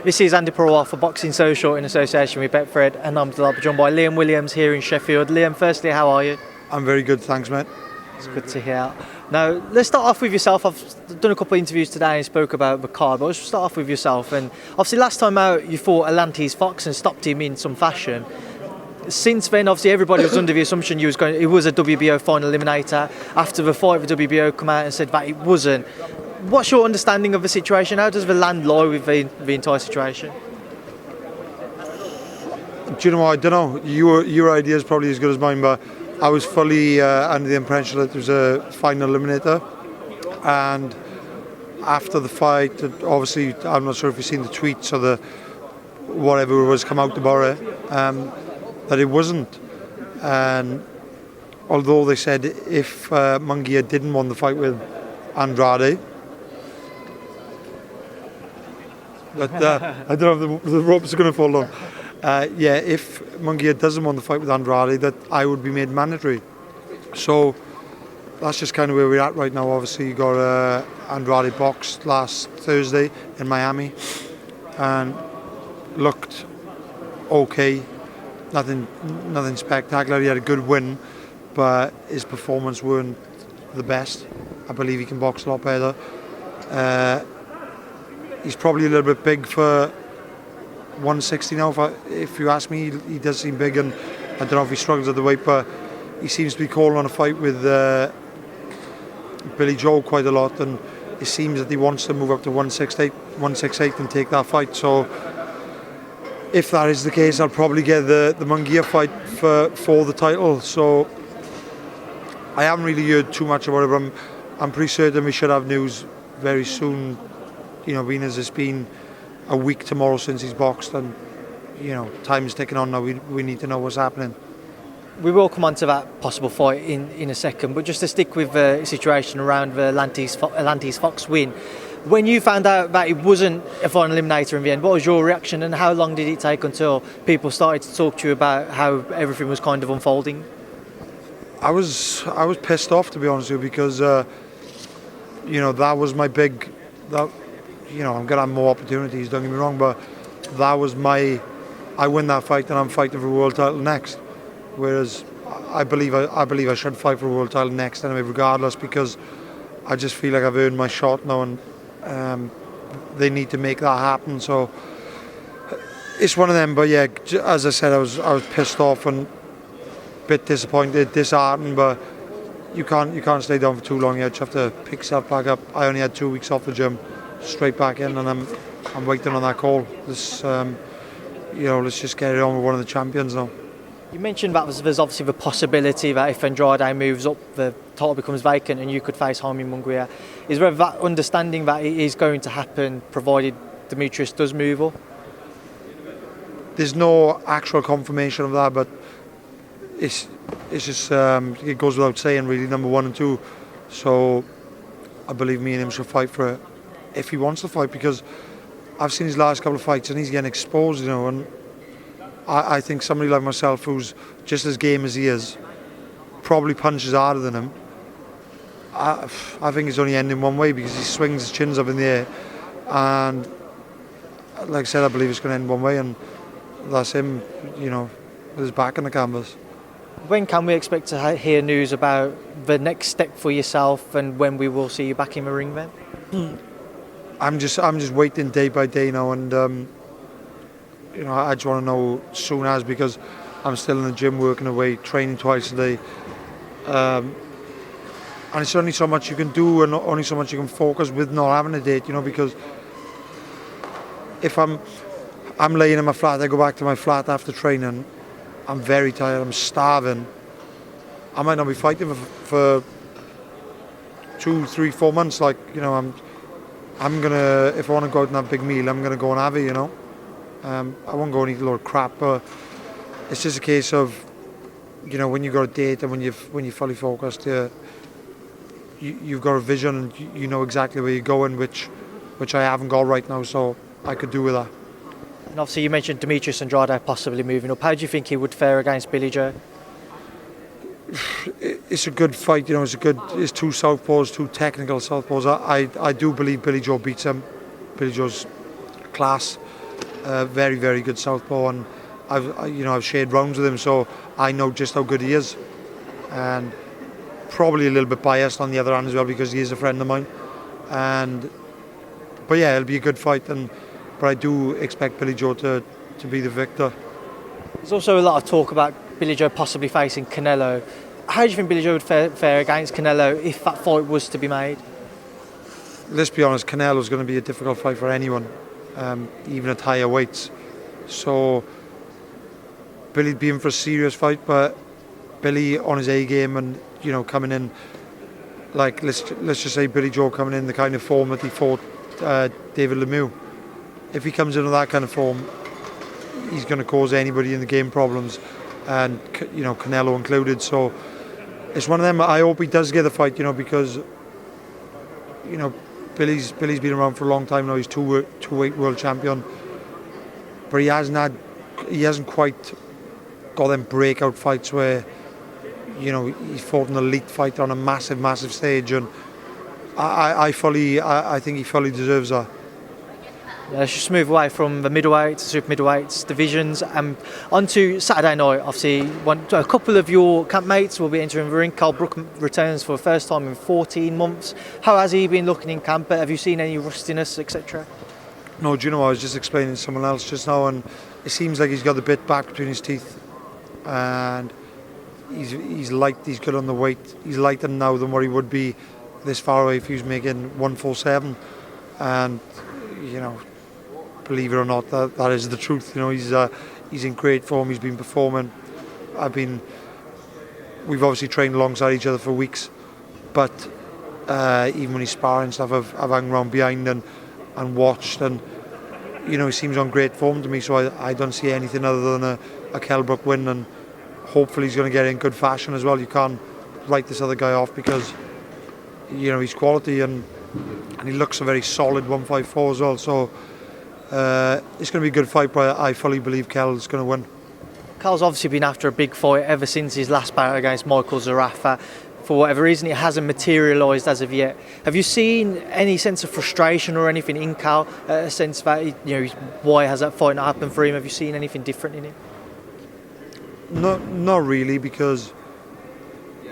This is Andy Purewal for Boxing Social in association with Betfred, and I'm delighted to be joined by Liam Williams here in Sheffield. Liam, firstly, how are you? I'm very good, thanks, mate. It's good to hear. Now, let's start off with yourself. I've done a couple of interviews today and spoke about the card, but let's start off with yourself. And obviously, last time out, you fought Atlantis Fox and stopped him in some fashion. Since then, obviously, everybody was under the assumption he was a WBO final eliminator. After the fight, the WBO come out and said that it wasn't. What's your understanding of the situation? How does the land lie with the entire situation? Do you know what? I don't know. Your idea is probably as good as mine, but I was fully under the impression that there was a final eliminator. And after the fight, obviously, I'm not sure if you've seen the tweets or the whatever it was come out about it, that it wasn't. And although they said if Munguia didn't win the fight with Andrade, but I don't know if the ropes are going to fall down. If Munguia doesn't want the fight with Andrade, that I would be made mandatory. So that's just kind of where we're at right now. Obviously, you got Andrade boxed last Thursday in Miami and looked okay. Nothing spectacular. He had a good win, but his performance weren't the best. I believe he can box a lot better. He's probably a little bit big for 160 now. If you ask me, he does seem big, and I don't know if he struggles at the weight, but he seems to be calling on a fight with Billy Joe quite a lot, and it seems that he wants to move up to 168 and take that fight. So if that is the case, I'll probably get the Munguia fight for the title. So I haven't really heard too much about it, but I'm pretty certain we should have news very soon. You know, being as it's been a week tomorrow since he's boxed, and you know, time is ticking on now. We need to know what's happening. We will come on to that possible fight in a second, but just to stick with the situation around the Atlantis Fox win, when you found out that it wasn't a final eliminator in the end, what was your reaction, and how long did it take until people started to talk to you about how everything was kind of unfolding? I was pissed off, to be honest with you, because you know, that was my big. You know, I'm gonna have more opportunities. Don't get me wrong, but that was I win that fight, and I'm fighting for a world title next. Whereas I believe I should fight for a world title next anyway, regardless, because I just feel like I've earned my shot now, and they need to make that happen. So it's one of them. But yeah, as I said, I was pissed off and a bit disappointed, disheartened. But you can't stay down for too long. You just have to pick yourself back up. I only had 2 weeks off the gym, straight back in, and I'm waiting on that call. Let's just get it on with one of the champions now. You mentioned that there's obviously the possibility that if Andrade moves up, the title becomes vacant and you could face Jaime Munguia. Is there that understanding that it is going to happen provided Demetrius does move up? There's no actual confirmation of that, but it's just it goes without saying, really, number 1 and 2. So I believe me and him should fight for it if he wants to fight, because I've seen his last couple of fights and he's getting exposed, you know, and I think somebody like myself, who's just as game as he is, probably punches harder than him. I think it's only ending one way, because he swings his chins up in the air, and like I said, I believe it's going to end one way, and that's him, you know, with his back on the canvas. When can we expect to hear news about the next step for yourself, and when we will see you back in the ring then? I'm just waiting day by day now, and you know, I just want to know soon as, because I'm still in the gym working away, training twice a day, and it's only so much you can do and only so much you can focus with not having a date, you know, because if I'm laying in my flat, I go back to my flat after training, I'm very tired, I'm starving, I might not be fighting for 2, 3, 4 months. Like, you know, I'm gonna, if I want to go out and have a big meal, I'm gonna go and have it, you know. I won't go and eat a lot of crap, but it's just a case of, you know, when you got a date and when you're fully focused, you've got a vision and you know exactly where you're going, which I haven't got right now, so I could do with that. And obviously you mentioned Demetrius Andrade possibly moving up. How do you think he would fare against Billy Joe? It's a good fight, you know. It's two southpaws, two technical southpaws. I do believe Billy Joe beats him. Billy Joe's class. very, very good southpaw, and I've shared rounds with him, so I know just how good he is, and probably a little bit biased on the other hand as well because he is a friend of mine, but yeah, it'll be a good fight, but I do expect Billy Joe to be the victor. There's also a lot of talk about Billy Joe possibly facing Canelo. How do you think Billy Joe would fare against Canelo if that fight was to be made? Let's be honest, Canelo's going to be a difficult fight for anyone, even at higher weights. So Billy'd be in for a serious fight, but Billy on his A game and coming in like let's just say Billy Joe coming in the kind of form that he fought David Lemieux. If he comes into that kind of form, he's going to cause anybody in the game problems, and Canelo included. So it's one of them. I hope he does get the fight, because Billy's been around for a long time now. He's two-weight world champion, but he hasn't quite got them breakout fights where he fought an elite fighter on a massive stage, and I think he fully deserves that. Let's just move away from the middleweights, super middleweights divisions, and onto Saturday night. Obviously, a couple of your campmates will be entering the ring. Kell Brook returns for the first time in 14 months. How has he been looking in camp? Have you seen any rustiness, etc.? No, do you know, I was just explaining to someone else just now, and it seems like he's got the bit back between his teeth, and he's light. He's good on the weight. He's lighter now than what he would be this far away if he was making 147, and believe it or not, that is the truth. He's in great form. He's been performing. We've obviously trained alongside each other for weeks, but even when he's sparring stuff, I've hung around behind and watched, and he seems on great form to me. So I don't see anything other than a Kell Brook win, and hopefully he's going to get in good fashion as well. You can't write this other guy off because he's quality, and he looks a very solid 154 as well. So it's going to be a good fight, but I fully believe Kell's going to win. Kell's obviously been after a big fight ever since his last bout against Michael Zarafa. For whatever reason, it hasn't materialised as of yet. Have you seen any sense of frustration or anything in Kell? A sense that why has that fight not happened for him? Have you seen anything different in him? Not really, because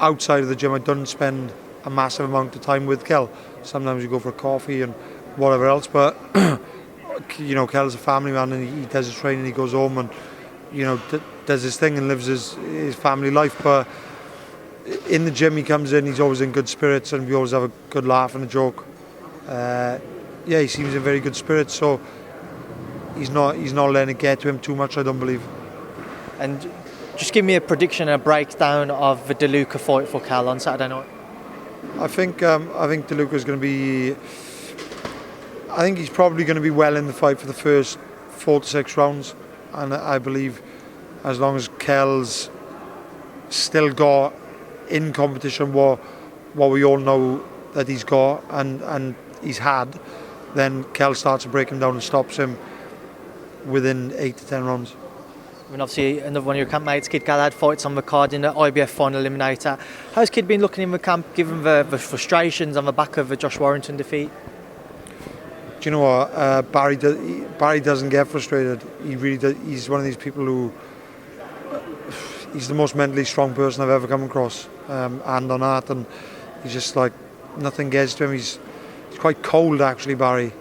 outside of the gym, I don't spend a massive amount of time with Kell. Sometimes we go for a coffee and whatever else, but Kell's a family man, and he does his training, he goes home and does his thing and lives his family life. But in the gym, he comes in, he's always in good spirits, and we always have a good laugh and a joke. He seems in very good spirits, so he's not letting it get to him too much, I don't believe. And just give me a prediction and a breakdown of the DeLuca fight for Kell on Saturday night. I think DeLuca's going to be. I think he's probably going to be well in the fight for the first 4 to 6 rounds, and I believe as long as Kell's still got in competition what we all know that he's got and he's had, then Kell starts to break him down and stops him within 8 to 10 rounds. And obviously another one of your campmates, Kid Galahad, fights on the card in the IBF final eliminator. How's Kid been looking in the camp, given the frustrations on the back of the Josh Warrington defeat? Do you know what? Barry doesn't get frustrated. He really does. He's one of these people who. He's the most mentally strong person I've ever come across, and on that, and he's just like nothing gets to him. He's quite cold actually, Barry.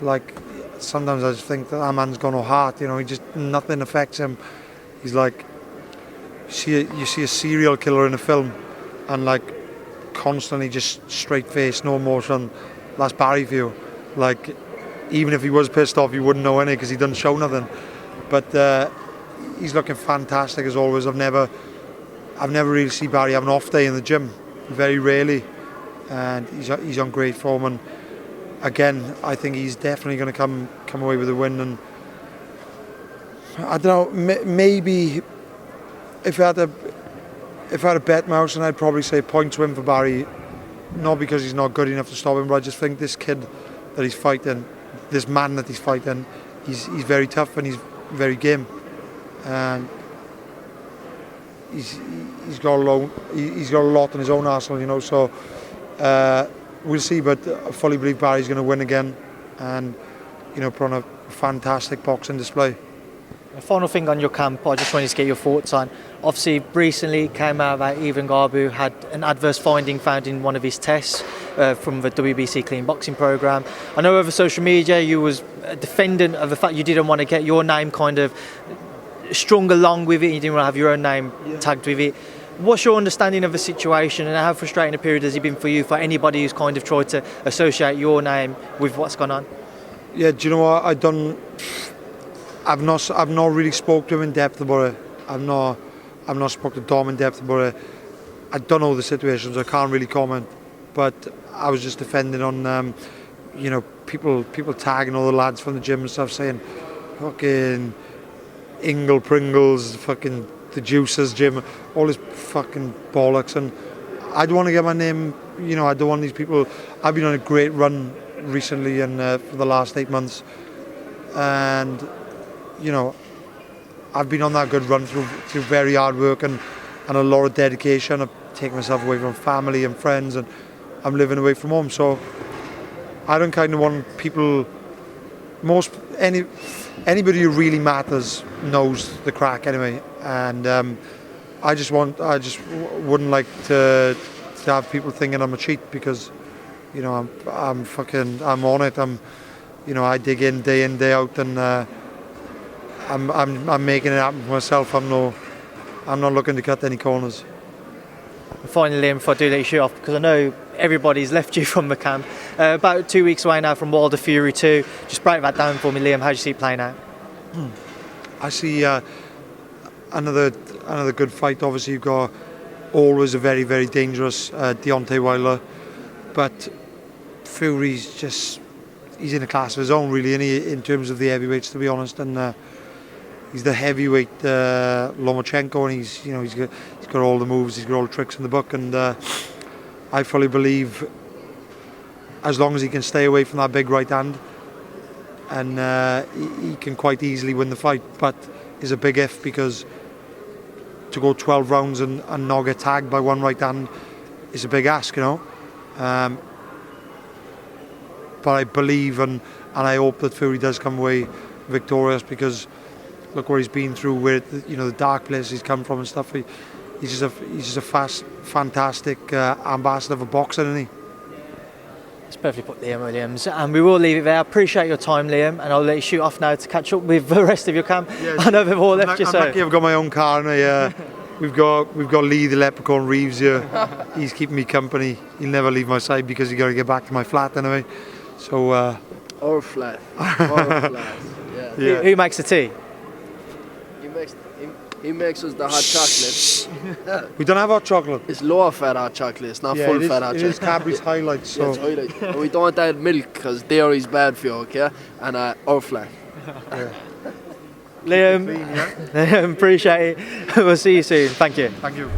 Like sometimes I just think that man's got no heart. He just nothing affects him. He's like you see a serial killer in a film, and like constantly just straight face, no emotion. That's Barry for you. Like even if he was pissed off, you wouldn't know any because he doesn't show nothing. But he's looking fantastic as always. I've never really seen Barry have an off day in the gym, very rarely, and he's on great form. And again, I think he's definitely going to come away with a win. And I don't know, maybe if I had a bet mouse, and I'd probably say point to him for Barry, not because he's not good enough to stop him, but I just think this kid that he's fighting, this man that he's fighting, he's very tough and he's very game, and he's got a lot in his own arsenal, So we'll see, but I fully believe Barry's going to win again, and put on a fantastic boxing display. A final thing on your camp, I just wanted to get your thoughts on. Obviously, recently it came out that Ivan Garbu had an adverse finding found in one of his tests from the WBC Clean Boxing Programme. I know over social media you was a defendant of the fact you didn't want to get your name kind of strung along with it, you didn't want to have your own name tagged with it. What's your understanding of the situation, and how frustrating a period has it been for you, for anybody who's kind of tried to associate your name with what's gone on? Yeah, do you know what? I've not really spoke to him in depth about it. I've not spoke to Dom in depth about it. I don't know the situation, so I can't really comment. But I was just defending on, people tagging all the lads from the gym and stuff, saying, fucking Ingle, Pringles, fucking the Juicers gym, all this fucking bollocks. And I don't want to get my name, I don't want these people. I've been on a great run recently and for the last 8 months. And I've been on that good run through very hard work and a lot of dedication. I've taken myself away from family and friends, and I'm living away from home. So I don't kind of want people. Anybody who really matters knows the crack anyway, and I just wouldn't like to have people thinking I'm a cheat, because I'm on it. I dig in day out, and I'm making it happen for myself. I'm not looking to cut any corners. Finally, Liam, before I do let you shoot off, because I know everybody's left you from the camp, about 2 weeks away now from Wilder Fury 2. Just break that down for me, Liam. How do you see it playing out? I see another good fight. Obviously, you've got always a very, very dangerous Deontay Wilder, but Fury's he's in a class of his own, really, in terms of the heavyweights, to be honest. And he's the heavyweight Lomachenko, and he's got all the moves, he's got all the tricks in the book. And I fully believe, as long as he can stay away from that big right hand, and he can quite easily win the fight. But it's a big if, because to go 12 rounds and not get tagged by one right hand is a big ask, But I believe and I hope that Fury does come away victorious, because look where he's been through, where the dark places he's come from and stuff. He's just a fantastic ambassador for boxing, isn't he? It's perfectly put, Liam Williams, and we will leave it there. I appreciate your time, Liam, and I'll let you shoot off now to catch up with the rest of your camp. Yeah, I know they've all left you, so I'm lucky I've got my own car, and we've got Lee the Leprechaun Reeves here. He's keeping me company. He'll never leave my side, because he's got to get back to my flat anyway. So our flat, yeah. Who makes the tea? He makes us the hot chocolate. We don't have hot chocolate. It's lower fat hot chocolate. It's not full fat hot chocolate. It is Cadbury's Highlights. So. Yeah, it's highlight. And we don't add milk, because dairy is bad for you, okay? And our flat. Yeah. Liam, appreciate it. We'll see you soon. Thank you. Thank you.